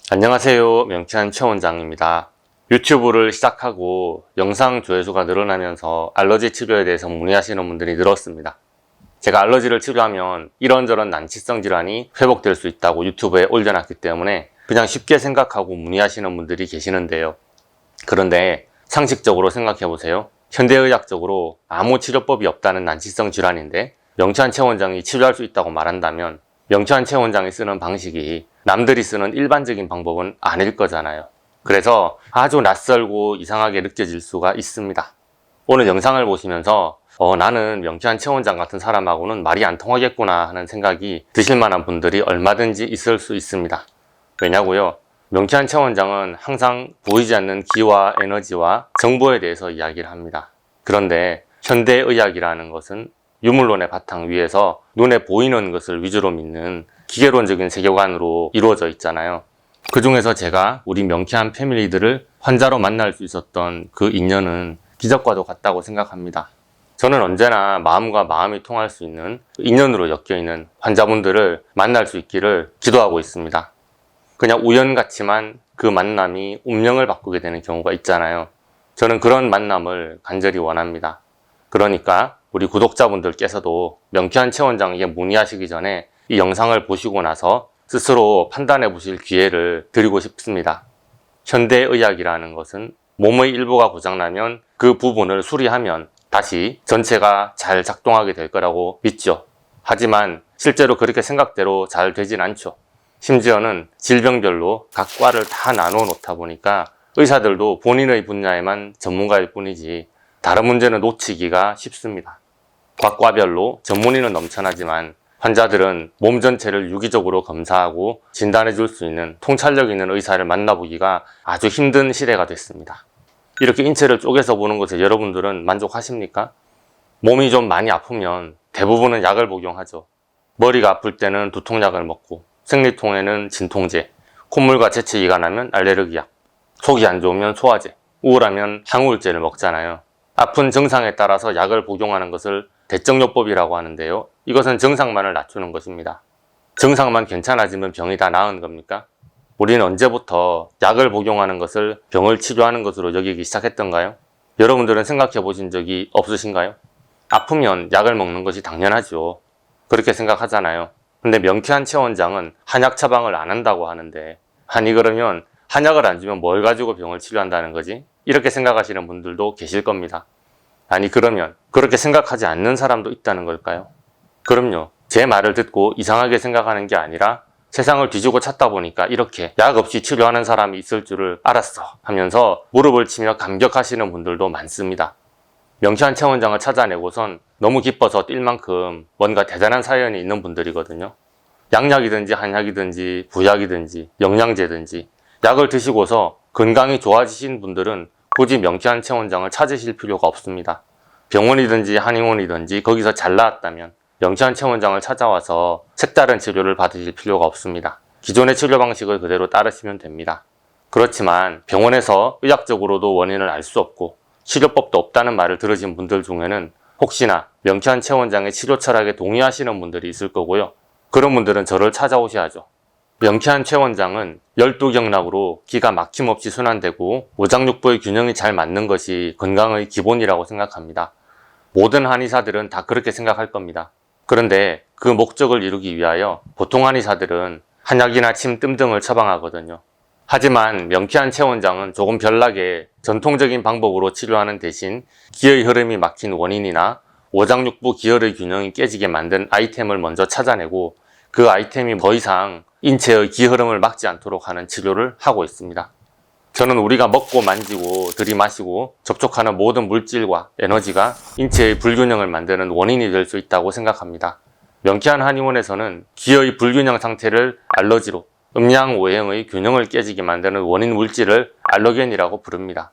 안녕하세요. 명쾌한 최 원장입니다. 유튜브를 시작하고 영상 조회수가 늘어나면서 알러지 치료에 대해서 문의하시는 분들이 늘었습니다. 제가 알러지를 치료하면 이런저런 난치성 질환이 회복될 수 있다고 유튜브에 올려놨기 때문에 그냥 쉽게 생각하고 문의하시는 분들이 계시는데요. 그런데 상식적으로 생각해 보세요. 현대의학적으로 아무 치료법이 없다는 난치성 질환인데 명쾌한 최 원장이 치료할 수 있다고 말한다면 명쾌한 최 원장이 쓰는 방식이 남들이 쓰는 일반적인 방법은 아닐 거잖아요. 그래서 아주 낯설고 이상하게 느껴질 수가 있습니다. 오늘 영상을 보시면서 나는 명쾌한 최 원장 같은 사람하고는 말이 안 통하겠구나 하는 생각이 드실 만한 분들이 얼마든지 있을 수 있습니다. 왜냐고요? 명쾌한 최 원장은 항상 보이지 않는 기와 에너지와 정보에 대해서 이야기를 합니다. 그런데 현대의학이라는 것은 유물론의 바탕 위에서 눈에 보이는 것을 위주로 믿는 기계론적인 세계관으로 이루어져 있잖아요. 그 중에서 제가 우리 명쾌한 패밀리들을 환자로 만날 수 있었던 그 인연은 기적과도 같다고 생각합니다. 저는 언제나 마음과 마음이 통할 수 있는 인연으로 엮여있는 환자분들을 만날 수 있기를 기도하고 있습니다. 그냥 우연같지만 그 만남이 운명을 바꾸게 되는 경우가 있잖아요. 저는 그런 만남을 간절히 원합니다. 그러니까 우리 구독자분들께서도 명쾌한 최 원장에게 문의하시기 전에 이 영상을 보시고 나서 스스로 판단해 보실 기회를 드리고 싶습니다. 현대의학이라는 것은 몸의 일부가 고장나면 그 부분을 수리하면 다시 전체가 잘 작동하게 될 거라고 믿죠. 하지만 실제로 그렇게 생각대로 잘 되진 않죠. 심지어는 질병별로 각 과를 다 나누어 놓다 보니까 의사들도 본인의 분야에만 전문가일 뿐이지 다른 문제는 놓치기가 쉽습니다. 각 과별로 전문의는 넘쳐나지만 환자들은 몸 전체를 유기적으로 검사하고 진단해 줄 수 있는 통찰력 있는 의사를 만나보기가 아주 힘든 시대가 됐습니다. 이렇게 인체를 쪼개서 보는 것에 여러분들은 만족하십니까? 몸이 좀 많이 아프면 대부분은 약을 복용하죠. 머리가 아플 때는 두통약을 먹고, 생리통에는 진통제, 콧물과 재채기가 나면 알레르기약, 속이 안 좋으면 소화제, 우울하면 항우울제를 먹잖아요. 아픈 증상에 따라서 약을 복용하는 것을 대증요법이라고 하는데요. 이것은 증상만을 낮추는 것입니다. 증상만 괜찮아지면 병이 다 나은 겁니까? 우리는 언제부터 약을 복용하는 것을 병을 치료하는 것으로 여기기 시작했던가요? 여러분들은 생각해 보신 적이 없으신가요? 아프면 약을 먹는 것이 당연하죠. 그렇게 생각하잖아요. 근데 명쾌한 최 원장은 한약 처방을 안 한다고 하는데, 아니 그러면 한약을 안 주면 뭘 가지고 병을 치료한다는 거지? 이렇게 생각하시는 분들도 계실 겁니다. 아니 그러면 그렇게 생각하지 않는 사람도 있다는 걸까요? 그럼요. 제 말을 듣고 이상하게 생각하는 게 아니라 세상을 뒤지고 찾다 보니까 이렇게 약 없이 치료하는 사람이 있을 줄을 알았어 하면서 무릎을 치며 감격하시는 분들도 많습니다. 명쾌한 최 원장을 찾아내고선 너무 기뻐서 뛸 만큼 뭔가 대단한 사연이 있는 분들이거든요. 양약이든지 한약이든지 부약이든지 영양제든지 약을 드시고서 건강이 좋아지신 분들은 굳이 명쾌한 최 원장을 찾으실 필요가 없습니다. 병원이든지 한의원이든지 거기서 잘 나았다면 명쾌한 최 원장을 찾아와서 색다른 치료를 받으실 필요가 없습니다. 기존의 치료 방식을 그대로 따르시면 됩니다. 그렇지만 병원에서 의학적으로도 원인을 알 수 없고 치료법도 없다는 말을 들으신 분들 중에는 혹시나 명쾌한 최 원장의 치료 철학에 동의하시는 분들이 있을 거고요. 그런 분들은 저를 찾아오셔야죠. 명쾌한 최 원장은 12경락으로 기가 막힘없이 순환되고 오장육부의 균형이 잘 맞는 것이 건강의 기본이라고 생각합니다. 모든 한의사들은 다 그렇게 생각할 겁니다. 그런데 그 목적을 이루기 위하여 보통 한의사들은 한약이나 침, 뜸 등을 처방하거든요. 하지만 명쾌한 최 원장은 조금 별나게 전통적인 방법으로 치료하는 대신 기의 흐름이 막힌 원인이나 오장육부 기혈의 균형이 깨지게 만든 아이템을 먼저 찾아내고 그 아이템이 더 이상 인체의 기흐름을 막지 않도록 하는 치료를 하고 있습니다. 저는 우리가 먹고 만지고 들이마시고 접촉하는 모든 물질과 에너지가 인체의 불균형을 만드는 원인이 될 수 있다고 생각합니다. 명쾌한 한의원에서는 기의 불균형 상태를 알러지로 음양오행의 균형을 깨지게 만드는 원인 물질을 알러겐이라고 부릅니다.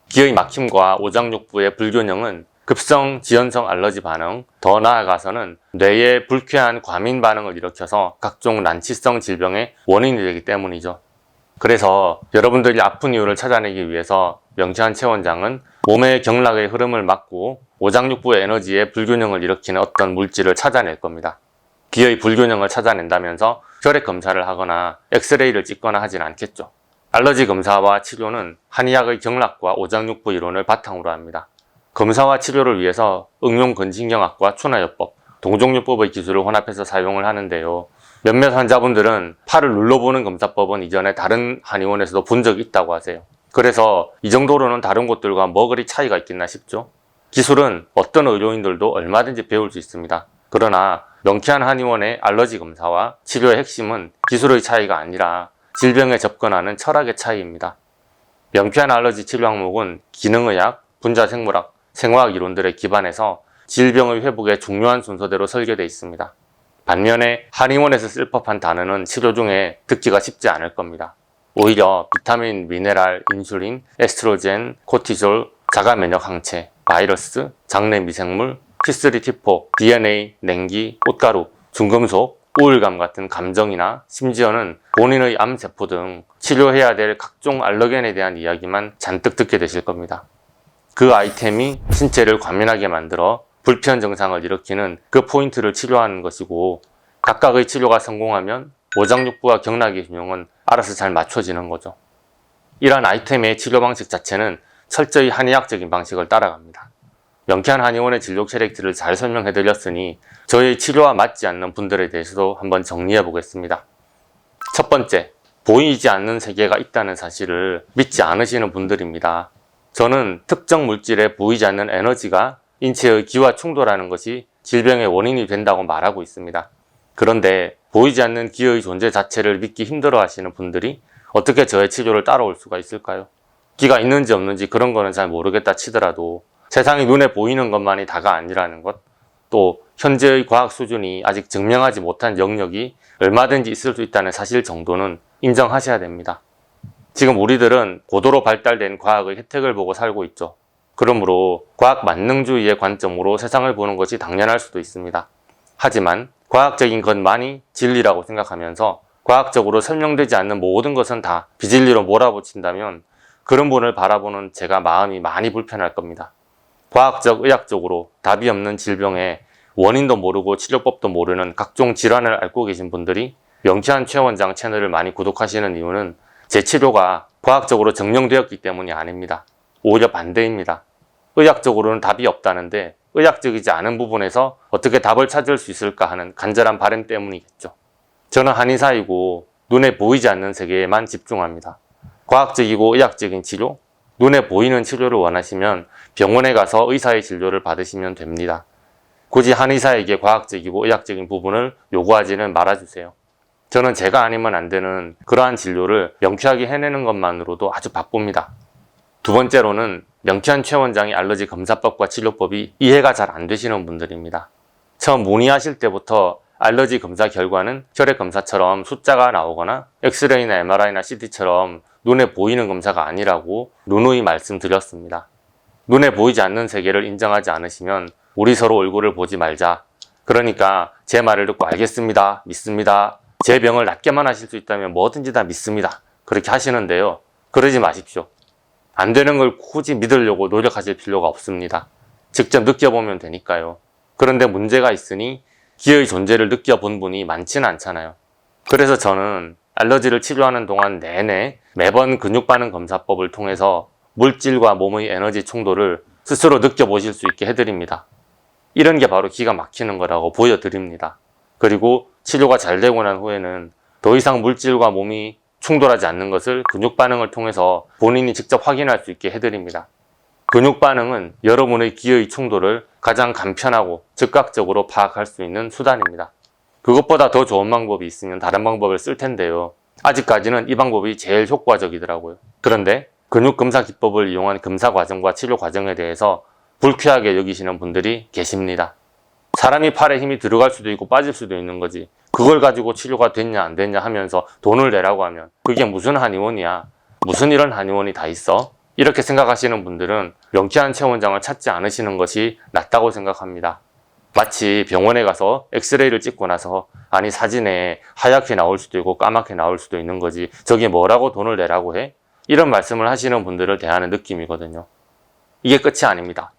기의 막힘과 오장육부의 불균형은 급성 지연성 알러지 반응, 더 나아가서는 뇌의 불쾌한 과민 반응을 일으켜서 각종 난치성 질병의 원인이 되기 때문이죠. 그래서 여러분들이 아픈 이유를 찾아내기 위해서 명쾌한 최 원장은 몸의 경락의 흐름을 막고 오장육부의 에너지의 불균형을 일으키는 어떤 물질을 찾아낼 겁니다. 기의 불균형을 찾아낸다면서 혈액 검사를 하거나 엑스레이를 찍거나 하진 않겠죠. 알러지 검사와 치료는 한의학의 경락과 오장육부 이론을 바탕으로 합니다. 검사와 치료를 위해서 응용근신경학과 추나요법, 동종요법의 기술을 혼합해서 사용을 하는데요. 몇몇 환자분들은 팔을 눌러보는 검사법은 이전에 다른 한의원에서도 본 적이 있다고 하세요. 그래서 이 정도로는 다른 곳들과 뭐 그리 차이가 있겠나 싶죠. 기술은 어떤 의료인들도 얼마든지 배울 수 있습니다. 그러나 명쾌한 한의원의 알러지 검사와 치료의 핵심은 기술의 차이가 아니라 질병에 접근하는 철학의 차이입니다. 명쾌한 알러지 치료 항목은 기능의학, 분자생물학, 생화학 이론들에 기반해서 질병의 회복에 중요한 순서대로 설계되어 있습니다. 반면에 한의원에서 쓸 법한 단어는 치료 중에 듣기가 쉽지 않을 겁니다. 오히려 비타민, 미네랄, 인슐린, 에스트로겐, 코티졸, 자가면역 항체, 바이러스, 장내 미생물, T3, T4, DNA, 냉기, 꽃가루, 중금속, 우울감 같은 감정이나 심지어는 본인의 암세포 등 치료해야 될 각종 알러겐에 대한 이야기만 잔뜩 듣게 되실 겁니다. 그 아이템이 신체를 과민하게 만들어 불편 증상을 일으키는 그 포인트를 치료하는 것이고, 각각의 치료가 성공하면 오장육부와 경락의 균형은 알아서 잘 맞춰지는 거죠. 이러한 아이템의 치료 방식 자체는 철저히 한의학적인 방식을 따라갑니다. 명쾌한 한의원의 진료 캐릭터를 잘 설명해 드렸으니 저의 치료와 맞지 않는 분들에 대해서도 한번 정리해 보겠습니다. 첫 번째, 보이지 않는 세계가 있다는 사실을 믿지 않으시는 분들입니다. 저는 특정 물질에 보이지 않는 에너지가 인체의 기와 충돌하는 것이 질병의 원인이 된다고 말하고 있습니다. 그런데 보이지 않는 기의 존재 자체를 믿기 힘들어 하시는 분들이 어떻게 저의 치료를 따라올 수가 있을까요? 기가 있는지 없는지 그런 거는 잘 모르겠다 치더라도 세상이 눈에 보이는 것만이 다가 아니라는 것, 또 현재의 과학 수준이 아직 증명하지 못한 영역이 얼마든지 있을 수 있다는 사실 정도는 인정하셔야 됩니다. 지금 우리들은 고도로 발달된 과학의 혜택을 보고 살고 있죠. 그러므로 과학 만능주의의 관점으로 세상을 보는 것이 당연할 수도 있습니다. 하지만 과학적인 것만이 진리라고 생각하면서 과학적으로 설명되지 않는 모든 것은 다 비진리로 몰아붙인다면 그런 분을 바라보는 제가 마음이 많이 불편할 겁니다. 과학적, 의학적으로 답이 없는 질병에 원인도 모르고 치료법도 모르는 각종 질환을 앓고 계신 분들이 명쾌한 최 원장 채널을 많이 구독하시는 이유는 제 치료가 과학적으로 증명되었기 때문이 아닙니다. 오히려 반대입니다. 의학적으로는 답이 없다는데 의학적이지 않은 부분에서 어떻게 답을 찾을 수 있을까 하는 간절한 바람 때문이겠죠. 저는 한의사이고 눈에 보이지 않는 세계에만 집중합니다. 과학적이고 의학적인 치료, 눈에 보이는 치료를 원하시면 병원에 가서 의사의 진료를 받으시면 됩니다. 굳이 한의사에게 과학적이고 의학적인 부분을 요구하지는 말아주세요. 저는 제가 아니면 안 되는 그러한 진료를 명쾌하게 해내는 것만으로도 아주 바쁩니다. 두 번째로는 명쾌한 최 원장의 알러지 검사법과 치료법이 이해가 잘 안 되시는 분들입니다. 처음 문의하실 때부터 알러지 검사 결과는 혈액 검사처럼 숫자가 나오거나 엑스레이나 MRI나 CT처럼 눈에 보이는 검사가 아니라고 누누이 말씀드렸습니다. 눈에 보이지 않는 세계를 인정하지 않으시면 우리 서로 얼굴을 보지 말자. 그러니까 제 말을 듣고 알겠습니다, 믿습니다, 제 병을 낫게만 하실 수 있다면 뭐든지 다 믿습니다, 그렇게 하시는데요. 그러지 마십시오. 안 되는 걸 굳이 믿으려고 노력하실 필요가 없습니다. 직접 느껴보면 되니까요. 그런데 문제가 있으니 기의 존재를 느껴본 분이 많지는 않잖아요. 그래서 저는 알러지를 치료하는 동안 내내 매번 근육반응 검사법을 통해서 물질과 몸의 에너지 충돌을 스스로 느껴보실 수 있게 해드립니다. 이런 게 바로 기가 막히는 거라고 보여드립니다. 그리고 치료가 잘 되고 난 후에는 더 이상 물질과 몸이 충돌하지 않는 것을 근육반응을 통해서 본인이 직접 확인할 수 있게 해드립니다. 근육반응은 여러분의 기의 충돌을 가장 간편하고 즉각적으로 파악할 수 있는 수단입니다. 그것보다 더 좋은 방법이 있으면 다른 방법을 쓸 텐데요. 아직까지는 이 방법이 제일 효과적이더라고요. 그런데 근육검사 기법을 이용한 검사 과정과 치료 과정에 대해서 불쾌하게 여기시는 분들이 계십니다. 사람이 팔에 힘이 들어갈 수도 있고 빠질 수도 있는 거지, 그걸 가지고 치료가 됐냐 안 됐냐 하면서 돈을 내라고 하면 그게 무슨 한의원이야, 무슨 이런 한의원이 다 있어? 이렇게 생각하시는 분들은 명쾌한 최 원장을 찾지 않으시는 것이 낫다고 생각합니다. 마치 병원에 가서 엑스레이를 찍고 나서 아니 사진에 하얗게 나올 수도 있고 까맣게 나올 수도 있는 거지 저게 뭐라고 돈을 내라고 해? 이런 말씀을 하시는 분들을 대하는 느낌이거든요. 이게 끝이 아닙니다.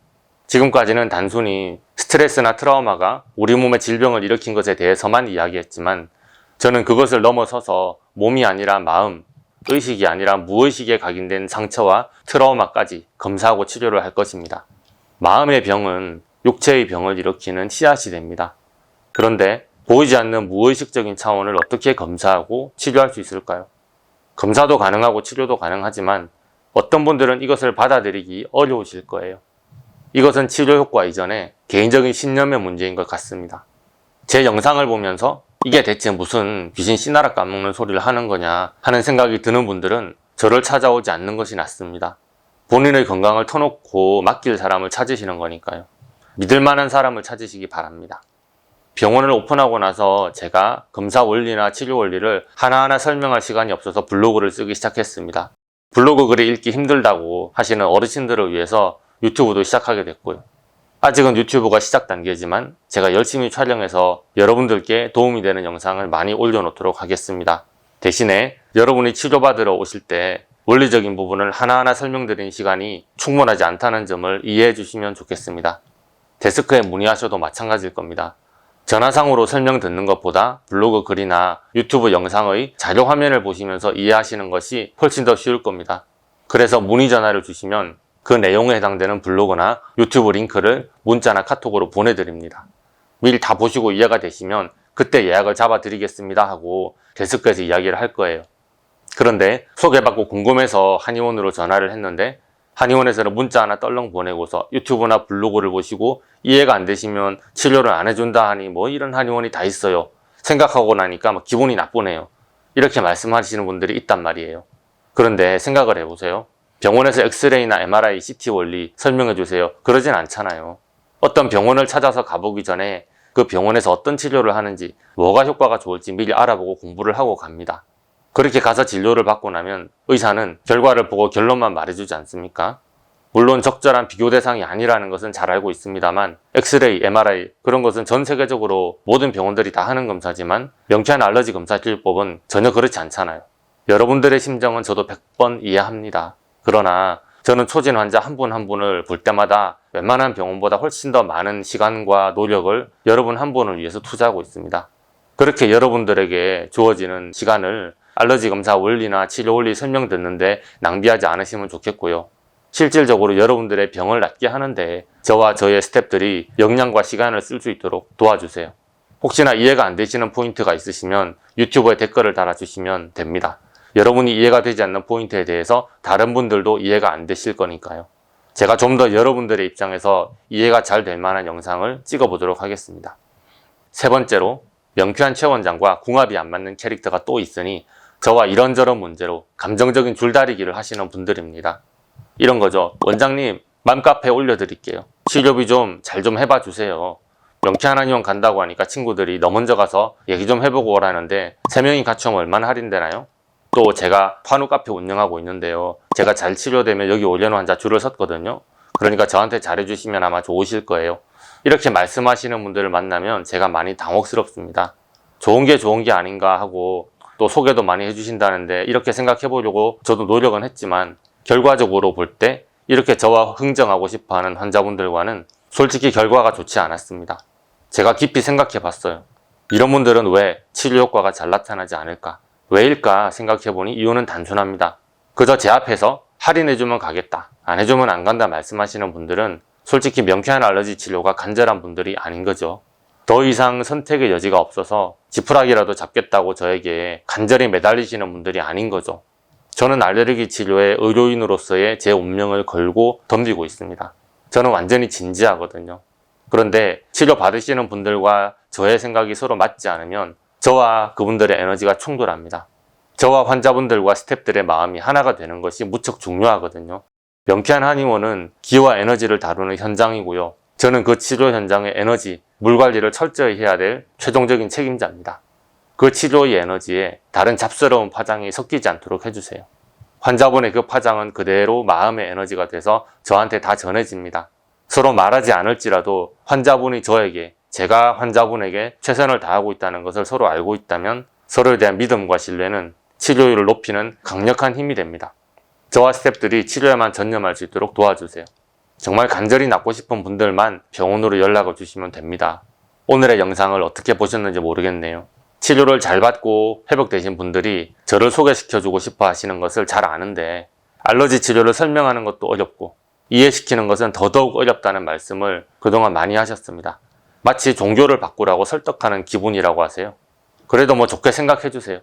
지금까지는 단순히 스트레스나 트라우마가 우리 몸에 질병을 일으킨 것에 대해서만 이야기했지만 저는 그것을 넘어서서 몸이 아니라 마음, 의식이 아니라 무의식에 각인된 상처와 트라우마까지 검사하고 치료를 할 것입니다. 마음의 병은 육체의 병을 일으키는 씨앗이 됩니다. 그런데 보이지 않는 무의식적인 차원을 어떻게 검사하고 치료할 수 있을까요? 검사도 가능하고 치료도 가능하지만 어떤 분들은 이것을 받아들이기 어려우실 거예요. 이것은 치료 효과 이전에 개인적인 신념의 문제인 것 같습니다. 제 영상을 보면서 이게 대체 무슨 귀신 씨나라 까먹는 소리를 하는 거냐 하는 생각이 드는 분들은 저를 찾아오지 않는 것이 낫습니다. 본인의 건강을 터놓고 맡길 사람을 찾으시는 거니까요. 믿을 만한 사람을 찾으시기 바랍니다. 병원을 오픈하고 나서 제가 검사 원리나 치료 원리를 하나하나 설명할 시간이 없어서 블로그를 쓰기 시작했습니다. 블로그 글이 읽기 힘들다고 하시는 어르신들을 위해서 유튜브도 시작하게 됐고요. 아직은 유튜브가 시작 단계지만 제가 열심히 촬영해서 여러분들께 도움이 되는 영상을 많이 올려놓도록 하겠습니다. 대신에 여러분이 치료받으러 오실 때 원리적인 부분을 하나하나 설명드리는 시간이 충분하지 않다는 점을 이해해 주시면 좋겠습니다. 데스크에 문의하셔도 마찬가지일 겁니다. 전화상으로 설명 듣는 것보다 블로그 글이나 유튜브 영상의 자료 화면을 보시면서 이해하시는 것이 훨씬 더 쉬울 겁니다. 그래서 문의 전화를 주시면 그 내용에 해당되는 블로그나 유튜브 링크를 문자나 카톡으로 보내드립니다. 미리 다 보시고 이해가 되시면 그때 예약을 잡아드리겠습니다 하고 데스크에서 이야기를 할 거예요. 그런데 소개받고 궁금해서 한의원으로 전화를 했는데 한의원에서는 문자 하나 떨렁 보내고서 유튜브나 블로그를 보시고 이해가 안 되시면 치료를 안 해준다 하니 뭐 이런 한의원이 다 있어요. 생각하고 나니까 막 기분이 나쁘네요. 이렇게 말씀하시는 분들이 있단 말이에요. 그런데 생각을 해보세요. 병원에서 엑스레이나 MRI, CT 원리 설명해 주세요. 그러진 않잖아요. 어떤 병원을 찾아서 가보기 전에 그 병원에서 어떤 치료를 하는지, 뭐가 효과가 좋을지 미리 알아보고 공부를 하고 갑니다. 그렇게 가서 진료를 받고 나면 의사는 결과를 보고 결론만 말해주지 않습니까? 물론 적절한 비교 대상이 아니라는 것은 잘 알고 있습니다만 엑스레이, MRI 그런 것은 전 세계적으로 모든 병원들이 다 하는 검사지만 명쾌한 알러지 검사 치료법은 전혀 그렇지 않잖아요. 여러분들의 심정은 저도 100번 이해합니다. 그러나 저는 초진 환자 한 분 한 분을 볼 때마다 웬만한 병원보다 훨씬 더 많은 시간과 노력을 여러분 한 분을 위해서 투자하고 있습니다. 그렇게 여러분들에게 주어지는 시간을 알러지 검사 원리나 치료 원리 설명 듣는데 낭비하지 않으시면 좋겠고요. 실질적으로 여러분들의 병을 낫게 하는데 저와 저의 스태프들이 역량과 시간을 쓸 수 있도록 도와주세요. 혹시나 이해가 안 되시는 포인트가 있으시면 유튜브에 댓글을 달아주시면 됩니다. 여러분이 이해가 되지 않는 포인트에 대해서 다른 분들도 이해가 안 되실 거니까요. 제가 좀 더 여러분들의 입장에서 이해가 잘 될 만한 영상을 찍어보도록 하겠습니다. 세 번째로 명쾌한 최 원장과 궁합이 안 맞는 캐릭터가 또 있으니 저와 이런저런 문제로 감정적인 줄다리기를 하시는 분들입니다. 이런 거죠. 원장님 맘카페 올려드릴게요. 치료비 좀 잘 좀 해봐 주세요. 명쾌한 한의원 간다고 하니까 친구들이 너 먼저 가서 얘기 좀 해보고 오라는데 3명이 같이 오면 얼마나 할인되나요? 또 제가 환우 카페 운영하고 있는데요. 제가 잘 치료되면 여기 오려는 환자 줄을 섰거든요. 그러니까 저한테 잘해주시면 아마 좋으실 거예요. 이렇게 말씀하시는 분들을 만나면 제가 많이 당혹스럽습니다. 좋은 게 아닌가 하고 또 소개도 많이 해주신다는데 이렇게 생각해 보려고 저도 노력은 했지만 결과적으로 볼 때 이렇게 저와 흥정하고 싶어하는 환자분들과는 솔직히 결과가 좋지 않았습니다. 제가 깊이 생각해 봤어요. 이런 분들은 왜 치료 효과가 잘 나타나지 않을까? 왜일까 생각해보니 이유는 단순합니다. 그저 제 앞에서 할인해주면 가겠다, 안 해주면 안 간다 말씀하시는 분들은 솔직히 명쾌한 알러지 치료가 간절한 분들이 아닌 거죠. 더 이상 선택의 여지가 없어서 지푸라기라도 잡겠다고 저에게 간절히 매달리시는 분들이 아닌 거죠. 저는 알레르기 치료의 의료인으로서의 제 운명을 걸고 덤비고 있습니다. 저는 완전히 진지하거든요. 그런데 치료 받으시는 분들과 저의 생각이 서로 맞지 않으면 저와 그분들의 에너지가 충돌합니다. 저와 환자분들과 스태프들의 마음이 하나가 되는 것이 무척 중요하거든요. 명쾌한 한의원은 기와 에너지를 다루는 현장이고요. 저는 그 치료 현장의 에너지, 물 관리를 철저히 해야 될 최종적인 책임자입니다. 그 치료의 에너지에 다른 잡스러운 파장이 섞이지 않도록 해주세요. 환자분의 그 파장은 그대로 마음의 에너지가 돼서 저한테 다 전해집니다. 서로 말하지 않을지라도 환자분이 저에게, 제가 환자분에게 최선을 다하고 있다는 것을 서로 알고 있다면 서로에 대한 믿음과 신뢰는 치료율을 높이는 강력한 힘이 됩니다. 저와 스태프들이 치료에만 전념할 수 있도록 도와주세요. 정말 간절히 낫고 싶은 분들만 병원으로 연락을 주시면 됩니다. 오늘의 영상을 어떻게 보셨는지 모르겠네요. 치료를 잘 받고 회복되신 분들이 저를 소개시켜주고 싶어 하시는 것을 잘 아는데 알러지 치료를 설명하는 것도 어렵고 이해시키는 것은 더더욱 어렵다는 말씀을 그동안 많이 하셨습니다. 마치 종교를 바꾸라고 설득하는 기분이라고 하세요. 그래도 뭐 좋게 생각해 주세요.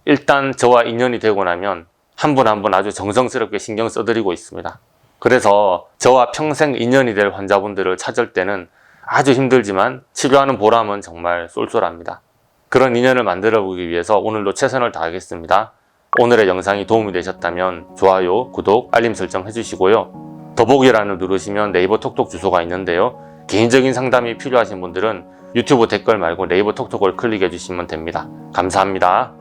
일단 저와 인연이 되고 나면 한 분 한 분 아주 정성스럽게 신경 써드리고 있습니다. 그래서 저와 평생 인연이 될 환자분들을 찾을 때는 아주 힘들지만 치료하는 보람은 정말 쏠쏠합니다. 그런 인연을 만들어 보기 위해서 오늘도 최선을 다하겠습니다. 오늘의 영상이 도움이 되셨다면 좋아요, 구독, 알림 설정 해주시고요. 더보기란을 누르시면 네이버 톡톡 주소가 있는데요. 개인적인 상담이 필요하신 분들은 유튜브 댓글 말고 네이버 톡톡을 클릭해 주시면 됩니다. 감사합니다.